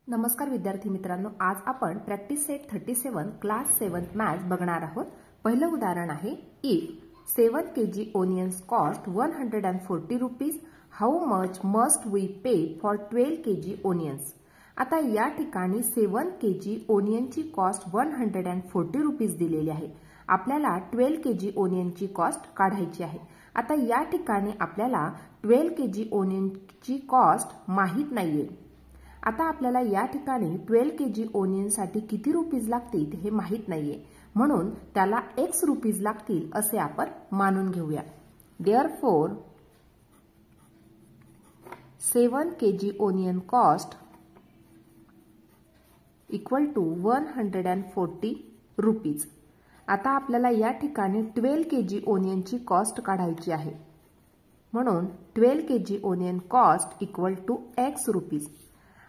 नमस्कार विद्यार्थी मित्रांनो, आज आपण प्रॅक्टिस सेट 37 क्लास 7 मॅथ्स बघणार आहोत। पहिलं उदाहरण आहे if 7 kg onions cost 140 rupees, how much must we pay for 12 kg onions. आता या ठिकाणी 7 kg ओनियनची कॉस्ट 140 रुपीज दिलेली आहे। आपल्याला 12 kg ओनियनची कॉस्ट काढायची आहे। आता या ठिकाणी आपल्याला 12 kg ओनियनची कॉस्ट माहित नाहीये। आता आपल्याला या ठिकाणी 12 kg ओनियन साठी किती रुपीज लागतील हे माहित नाहीये, म्हणून त्याला x रुपीज लागतील असे आपण मानून घेऊया। Therefore 7 kg onion cost equal to 140 rupees. आता आपल्याला या ठिकाणी 12 kg ओनियनची कॉस्ट काढायची आहे, म्हणून 12 kg onion cost equal to x rupees.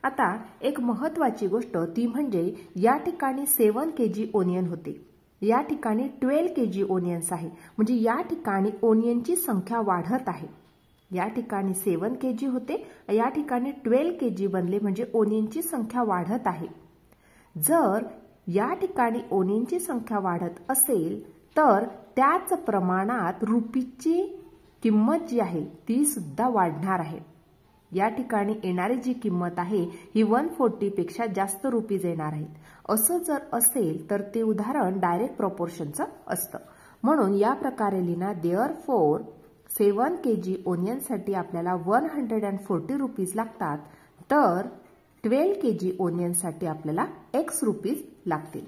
आता एक महत्त्वाची गोष्ट ती म्हणजे या ठिकाणी 7 kg ओनियन होते, या ठिकाणी 12 kg ओनियन्स आहे, म्हणजे या ठिकाणी ओनियनची संख्या वाढत आहे। या ठिकाणी 7 kg होते, या ठिकाणी 12 kg बनले, म्हणजे ओनियनची संख्या वाढत आहे। जर या ठिकाणी ओनियनची संख्या वाढत असेल तर त्याच प्रमाणात रुपीची किंमत जी आहे ती सुद्धा वाढणार आहे। या ठिकाणी येणारी जी किंमत आहे ही 140 पेक्षा जास्त रुपीज येणार आहेत। असं जर असेल तर ते उदाहरण डायरेक्ट प्रपोर्शनचं असतं, म्हणून या प्रकारे लिहिना देअरफॉर 7 kg ओनियन साठी आपल्याला 140 रुपीज लागतात, तर 12 kg ओनियन साठी आपल्याला x रुपीज लागतील।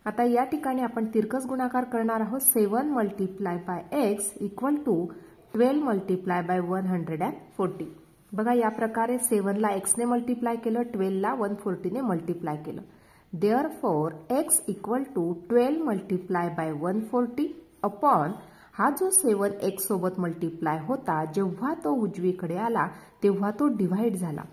आता या ठिकाणी आपण तिरकस गुणाकार करणार आहोत। 7 multiply by x equal to 12 multiply by 140। बघा या प्रकारे 7 ला x ने मल्टिप्लाय केलं, 12 ला 140 ने मल्टिप्लाय केलं। Therefore x equal to 12 multiply by 140 upon हा जो 7 x सोबत मल्टिप्लाय होता, जेव्हा तो उजवीकडे आला तेव्हा तो डिवाइड झाला।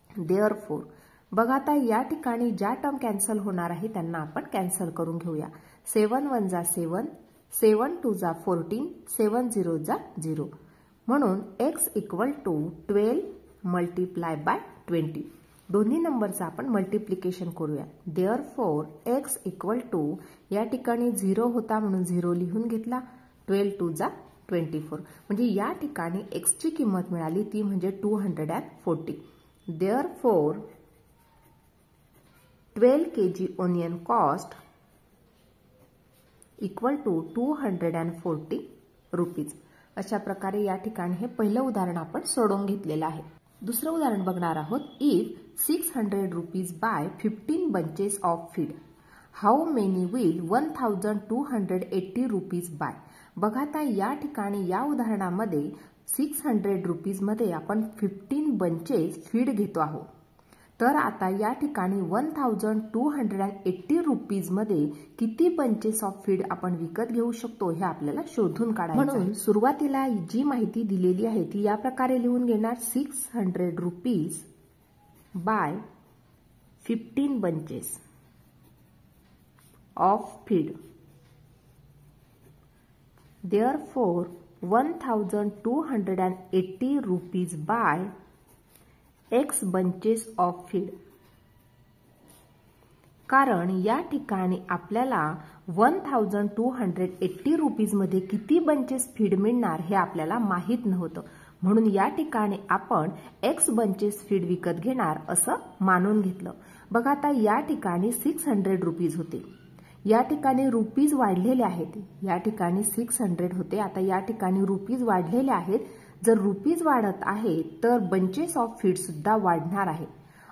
देअरफॉर बघा आता या ठिकाणी ज्या टर्म कॅन्सल होणार आहे त्यांना आपण कॅन्सल करून घेऊया। 7 1 जा 7, 7 2 जा 14, 7 0 जा 0, म्हणून x equal to 12 multiply by 20। दोन्ही नंबरचं आपण मल्टिप्लिकेशन करूया। देअरफॉर x इक्वल टू या ठिकाणी 0 होता म्हणून 0 लिहून घेतला, 12 2 जा 24, म्हणजे या ठिकाणी x ची किंमत मिळाली ती म्हणजे 240। Therefore 12 kg onion cost equal to 240 rupees. अशा प्रकारे या ठिकाणी हे पहिलं उदाहरण आपण सोडवून घेतलेलं आहे। दुसरं उदाहरण बघणार आहोत if 600 rupees buy 15 bunches of feed, how many will 1280 rupees buy. बघा आता या ठिकाणी या उदाहरणामध्ये 600 रुपीज मध्ये आपण 15 बंचेस फीड घेतो आहोत, तर आता या ठिकाणी 1280 रुपीज मध्ये किती बंचेस ऑफ फीड आपण विकत घेऊ शकतो हे आपल्याला शोधून काढायचं आहे। म्हणून सुरुवातीला जी माहिती दिलेली आहे ती या प्रकारे लिहून घेणार, 600 rupees buy 15 bunches of feed. Therefore 1280 rupees buy x bunches of feed. कारण या ठिकाणी आपल्याला 1280 रुपीज मध्ये किती बंचेस फीड मिळणार हे आपल्याला माहित नव्हतं, म्हणून या ठिकाणी आपण x बंचेस फीड विकत घेणार असं मानून घेतलं। बघा आता या ठिकाणी 600 रुपीज होते, या ठिकाणी रुपीज वाढलेले आहेत, या ठिकाणी 600 होते, आता या ठिकाणी रुपीज वाढलेले आहेत। जर रुपीज वाढत आहे तर बंचेस ऑफ फीड सुद्धा वाढणार आहे।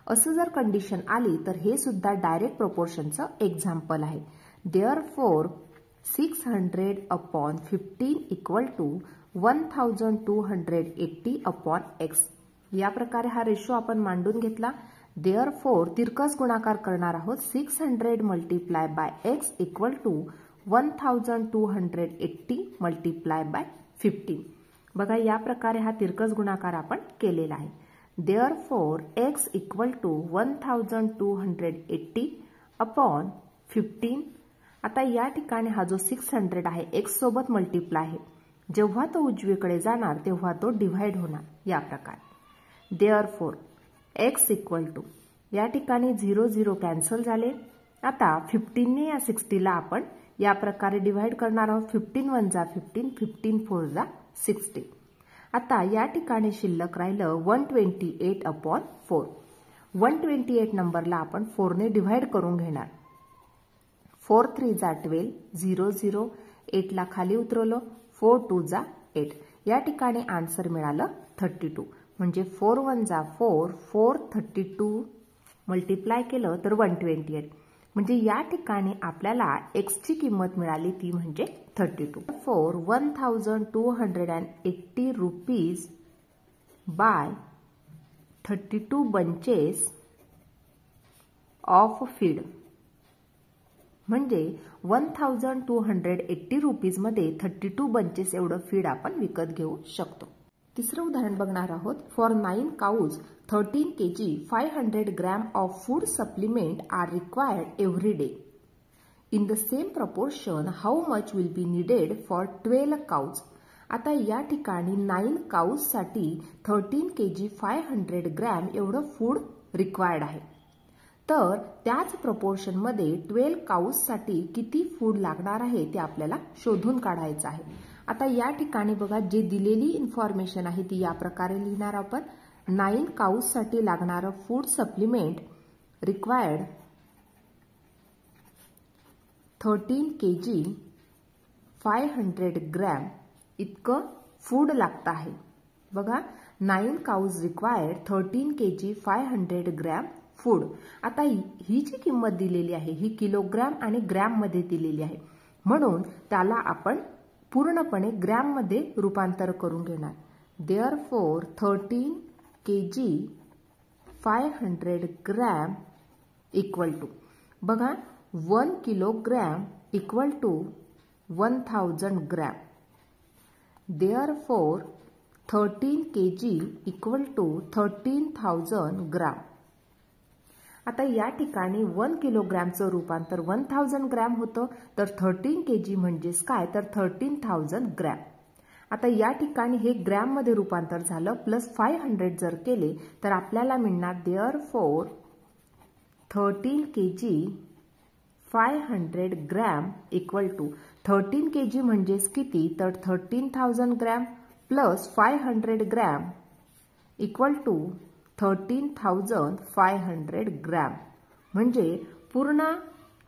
असं जर कंडिशन आली तर हे सुद्धा डायरेक्ट प्रोपोर्शनचं एक्झाम्पल आहे। Therefore 600 upon 15 equal to 1280 upon x। या प्रकारे हा रेशो आपण मांडून घेतला। देअरफॉर तिरकस गुणाकार करणार आहोत, 600 multiply by x equal to 1280 multiply by 15। बघा या प्रकारे हा तिरकस गुणाकार आपण केलेला आहे। Therefore x equal to 1280 upon 15। आता या ठिकाणी हा जो 600 आहे x सोबत मल्टिप्लाय आहे, जेव्हा तो उजवीकडे जाणार तेव्हा तो डिवाइड होणार या प्रकारे। देअरफॉर x इक्वल टू या ठिकाणी 0 0 कॅन्सल झाले. आता 15 ने या 60 ला आपण या प्रकारे डिवाइड करणार आहोत. 15 1 जा 15, 15 4 जा 60. आता या ठिकाणी शिल्लक राहिलं 128/4. 128 नंबरला आपण 4 ने डिवाइड करून घेणार. 4 3 जा 12, 0 0, 8 ला खाली उतरवलं, 4 2 जा 8. या ठिकाणी आन्सर मिळालं 32. म्हणजे 4 1 जा 4, 432 मल्टिप्लाय केलं तर 128. म्हणजे या ठिकाणी आपल्याला x ची किंमत मिळाली ती म्हणजे 32. For 1280 rupees buy 32 bunches of feed. म्हणजे 1280 रुपीज मध्ये 32 बंचेस एवढं फीड आपण विकत घेऊ शकतो. तिसरं उदाहरण बघणार आहोत. For 9 cows 13 kg 500 gram of food supplement are required every day. In the same proportion how much will be needed for 12 cows. आता या ठिकाणी 9 काउज साठी 13 kg 500 ग्रॅम एवढं फूड रिक्वायर्ड आहे. तर त्याच प्रपोर्शन मध्ये 12 काउज साठी किती फूड लागणार आहे ते आपल्याला शोधून काढायचं आहे. आता या ठिकाणी बघा जे दिलेली इन्फॉर्मेशन आहे ती या प्रकारे लिहिणार आपण. 9 काउज साठी लागणारं food supplement required 13 kg 500 gram इतकं फूड लागतं आहे. बघा 9 cows required 13 kg 500 gram food. आता ही जी किंमत दिलेली आहे ही किलोग्रॅम आणि ग्रॅम मध्ये दिलेली आहे. म्हणून त्याला आपण पूर्णपणे ग्रॅम मध्ये रूपांतर करून घेणार. Therefore 13 kg 500 gram equal to बघा 1 kilogram equal to 1000 gram. Therefore 13 kg equal to 13,000 gram. आता या ठिकाणी 1 किलोग्रॅमचं रूपांतर 1000 ग्रॅम होतं. तर 13 kg म्हणजेच काय तर 13,000 ग्रॅम. आता या ठिकाणी हे ग्रॅम मध्ये रूपांतर झालं. प्लस 500 जर केले तर आपल्याला मिळणार therefore 13 kg 500 gram equal to 13 kg म्हणजेच किती तर 13,000 gram plus 500 gram equal to 13,500 gram. म्हणजे पूर्ण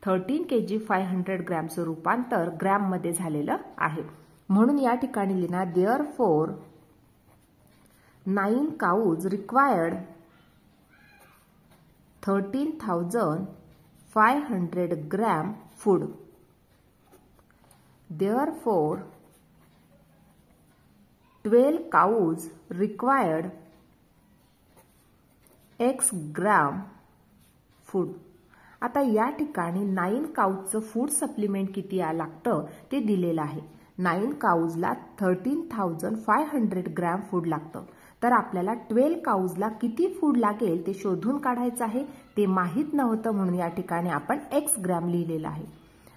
13 kg 500 ग्रॅमचं रूपांतर ग्रॅम मध्ये झालेलं आहे. म्हणून या ठिकाणी लिहिणार therefore 9 cows required 13,500 gram food. Therefore 12 cows required x gram food. आता या ठिकाणी 9 काउजचं फूड सप्लिमेंट किती लागतं ते दिलेलं आहे. 9 काउजला 13,500 ग्रॅम फूड लागतं. तर आपल्याला 12 काउजला किती फूड लागेल ते शोधून काढायचं आहे. ते माहीत नव्हतं म्हणून या ठिकाणी आपण x ग्रॅम लिहिलेलं आहे.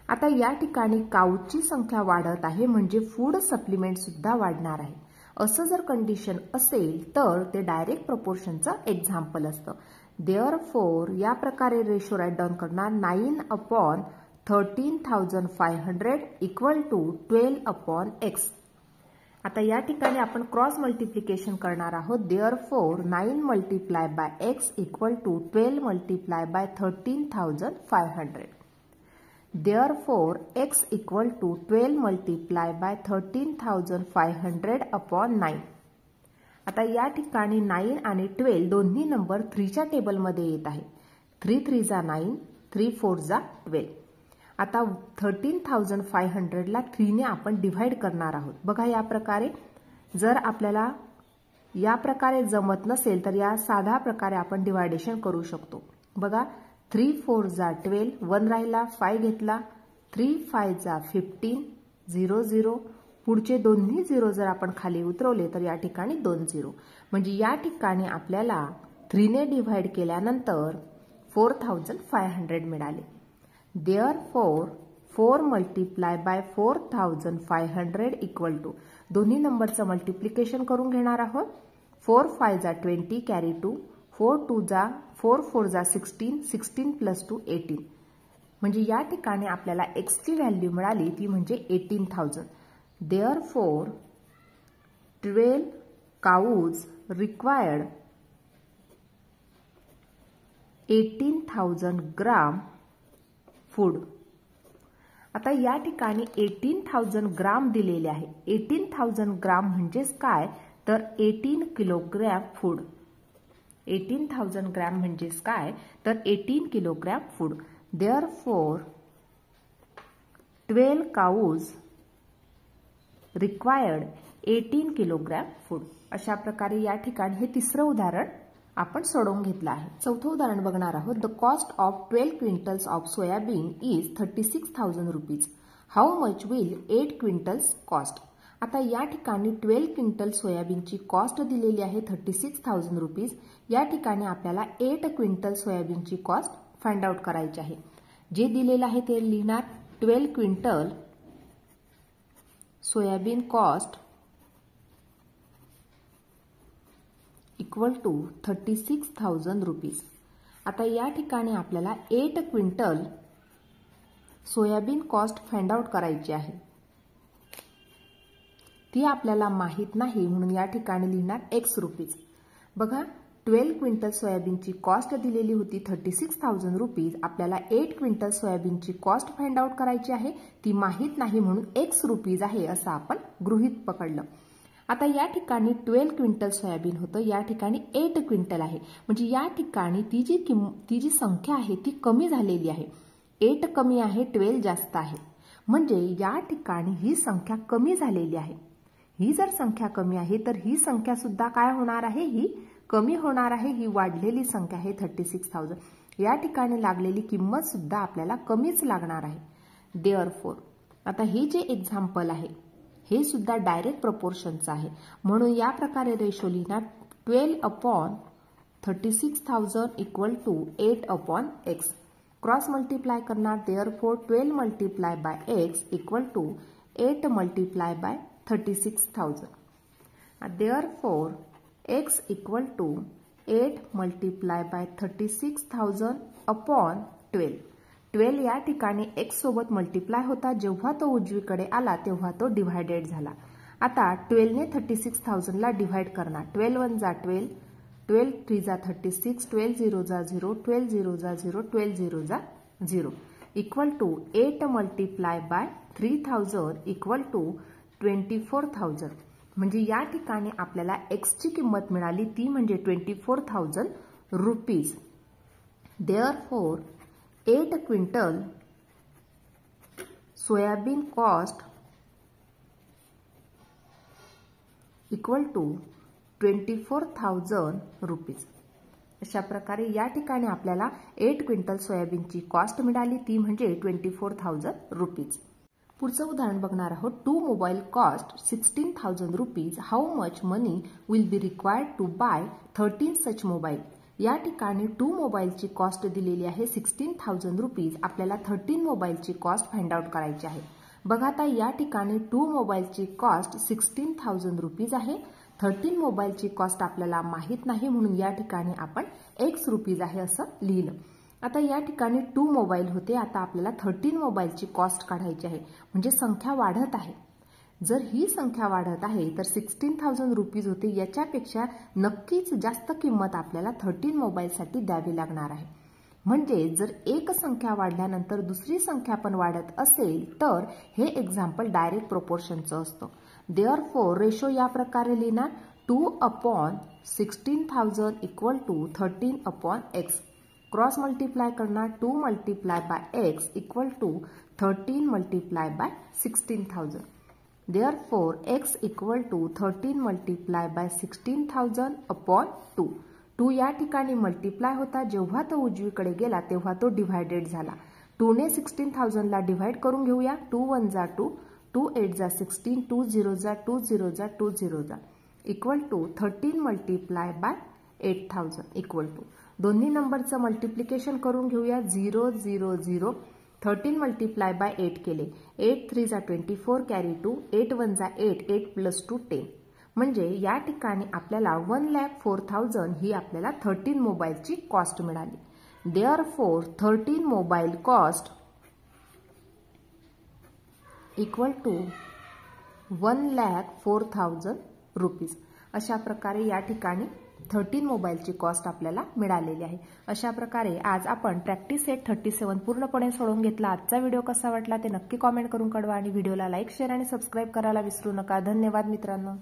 आता या ठिकाणी काउजची संख्या वाढत आहे म्हणजे फूड सप्लिमेंट सुद्धा वाढणार आहे. असं जर कंडिशन असेल तर ते डायरेक्ट प्रपोर्शनचं एक्झाम्पल असतं. देअरफॉर या प्रकारे रेशो राईट डाऊन करणार 9/13,500 इक्वल टू 12/x. आता या ठिकाणी आपण क्रॉस मल्टिप्लिकेशन करणार आहोत. Therefore 9 multiply by x equal to 12 multiply by 13,500. Therefore, x equal to 12 multiply by 13,500 upon 9. आता या ठिकाणी 9 आणि 12 दोन्ही नंबर 3 च्या टेबलमध्ये येत आहे. 3 3 जा 9, 3 4 जा 12. आता 13,500 ला 3 ने आपण डिव्हाइड करणार आहोत. बघा या प्रकारे. जर आपल्याला या प्रकारे जमत नसेल तर या साधा प्रकारे आपण डिव्हायडेशन करू शकतो. बघा 3 4 जा 12, 1 राहिला, 5 घेतला, 3 5 जा 15, 0 0. पुढचे दोन्ही 0 जर आपण खाली उतरवले तर या ठिकाणी 2 0. म्हणजे या ठिकाणी आपल्याला 3 ने डिव्हाइड केल्यानंतर 4,500 मिळाले. Therefore 4 multiply by 4,500 equal to दोन्ही नंबरचं मल्टिप्लिकेशन करून घेणार आहोत. 4 5 जा 20 कॅरी 2, 4 2 जा 4 4 जा 16, 16 + 2 18. म्हणजे या ठिकाणी आपल्याला एक्सची व्हॅल्यू मिळाली ती म्हणजे 18,000. Therefore 12 cows required 18,000 ग्राम फूड. आता या ठिकाणी 18,000 ग्राम दिलेले आहे. 18,000 ग्राम म्हणजेच काय तर 18 किलोग्रॅम फूड. 18,000 ग्रॅम म्हणजेच काय तर 18 kilogram food. Therefore 12 cows required 18 kilogram food. अशा प्रकारे या ठिकाणी हे तिसरं उदाहरण आपण सोडवून घेतलं आहे. चौथं उदाहरण बघणार आहोत. The cost of 12 quintals of soybean is 36,000 rupees. How much will 8 quintals cost. आता या ठिकाणी 12 क्विंटल सोयाबीनची कॉस्ट दिलेली आहे 36,000 रुपीज. या ठिकाणी आपल्याला 8 क्विंटल सोयाबीनची कॉस्ट फाइंड आउट करायची आहे. जे दिलेलं आहे ते लिहिणार 12 quintal soybean cost equal to 36,000 rupees. आता या ठिकाणी आपल्याला 8 quintal soybean cost find out करायची आहे. ती आपल्याला माहित नाही म्हणून या ठिकाणी लिहिणार x रुपीज. बघा 12 क्विंटल सोयाबीनची कॉस्ट दिलेली होती 36,000 रुपीज. आपल्याला 8 क्विंटल सोयाबीनची कॉस्ट फाइंड आउट करायची आहे. ती माहित नाही म्हणून x रुपीज आहे असं आपण गृहीत पकडलं. आता या ठिकाणी 12 क्विंटल सोयाबीन होतं, या ठिकाणी 8 क्विंटल आहे. म्हणजे या ठिकाणी ती जी संख्या आहे ती कमी झालेली आहे. 8 कमी आहे, 12 जास्त आहे. म्हणजे या ठिकाणी ही संख्या कमी झालेली आहे. ही जर संख्या कमी आहे तर ही संख्या सुद्धा काय होणार आहे, ही कमी होणार आहे. ही वाढलेली संख्या आहे 36,000. या ठिकाणी लागलेली किंमत सुद्धा आपल्याला कमीच लागणार आहे. Therefore आता हे जे एक्झाम्पल आहे हे सुद्धा डायरेक्ट प्रपोर्शनचं आहे. म्हणून या प्रकारे रेशो लिहिणार 12/36,000 equal to 8/x. Cross multiply करणार. Therefore 12 multiply by x equal to 8 multiply by 36,000. Therefore x equal to 8 multiply by 36,000 upon 12. 12 या ठिकाणी x सोबत मल्टिप्लाय होता. जेव्हा तो उजवीकडे आला तेव्हा तो डिव्हायडेड झाला. आता 12 ने 36,000 ला डिव्हाइड करणार. 12 1 जा 12, 12 3 जा 36, 12 0 जा 0, 12 0 जा 0, 12 0 जा 0 equal to 8 multiply by 3000 equal to 24,000. म्हणजे या ठिकाणी आपल्याला x ची किंमत मिळाली ती म्हणजे 24,000 rupees. Therefore 8 quintal soybean cost equal to 24,000 rupees. अशा प्रकारे या ठिकाणी आपल्याला 8 क्विंटल सोयाबीनची कॉस्ट मिळाली ती म्हणजे 24,000 रुपीज. पुढचं उदाहरण बघणार आहोत. 2 mobile cost 16,000 rupees. How much money will be required to buy 13 such mobile. या ठिकाणी 2 मोबाईलची कॉस्ट दिलेली आहे 16,000 रुपीज. आपल्याला 13 मोबाईलची कॉस्ट फाइंड आउट करायची आहे. बघा आता या ठिकाणी 2 मोबाईलची कॉस्ट 16,000 रुपीज आहे. 13 मोबाईलची कॉस्ट आपल्याला माहित नाही म्हणून या ठिकाणी आपण x रुपीज आहे असं लिहिलं. आता या ठिकाणी 2 मोबाईल होते. आता आपल्याला 13 मोबाईलची कॉस्ट काढायची आहे. म्हणजे संख्या वाढत आहे. जर ही संख्या वाढत आहे तर 16,000 रुपीज होते. याच्यापेक्षा नक्कीच जास्त किंमत आपल्याला 13 मोबाईलसाठी द्यावी लागणार आहे. म्हणजे जर एक संख्या वाढल्यानंतर दुसरी संख्या पण वाढत असेल तर हे एक्झाम्पल डायरेक्ट प्रोपोर्शनचं असतं. Therefore रेशो या प्रकारे लिहिणार 2/16,000 equal to 13/x. Cross multiply करणार. 2 multiply by x equal to 13 multiply by 16,000. Therefore x equal to 13 multiply by 16,000 upon 2. 2 या ठिकाणी मल्टिप्लाय होता. जेव्हा तो उजवीकडे गेला तेव्हा तो डिव्हायडेड झाला. 2 ने 16,000 ला डिव्हाइड करून घेऊया. 2 1 जा 2, 2 8 जा 16, 2 0 जा 2 0 जा 2 0 जा equal to 13 multiply by 8,000 equal to. दोन्ही नंबरचं मल्टिप्लिकेशन करून घेऊया. 0 0 0. 13 मल्टिप्लाय बाय 8 केले. 8 3 जा 24 कॅरी 2, 8 1 जा 8, 8 + 2 10. म्हणजे या ठिकाणी आपल्याला 1,04,000 ही आपल्याला 13 मोबाईलची कॉस्ट मिळाली. Therefore 13 mobile cost equal to 1,04,000 rupees. अशा प्रकारे या ठिकाणी 13 मोबाईलची कॉस्ट आपल्याला मिळालेली आहे. अशा प्रकारे आज आपण प्रॅक्टिस सेट 37 पूर्णपणे सोडवून घेतला. आजचा व्हिडिओ कसा वाटला ते नक्की कॉमेंट करून कळवा आणि व्हिडिओला लाईक, शेअर आणि सबस्क्राईब करायला विसरू नका. धन्यवाद मित्रांनो.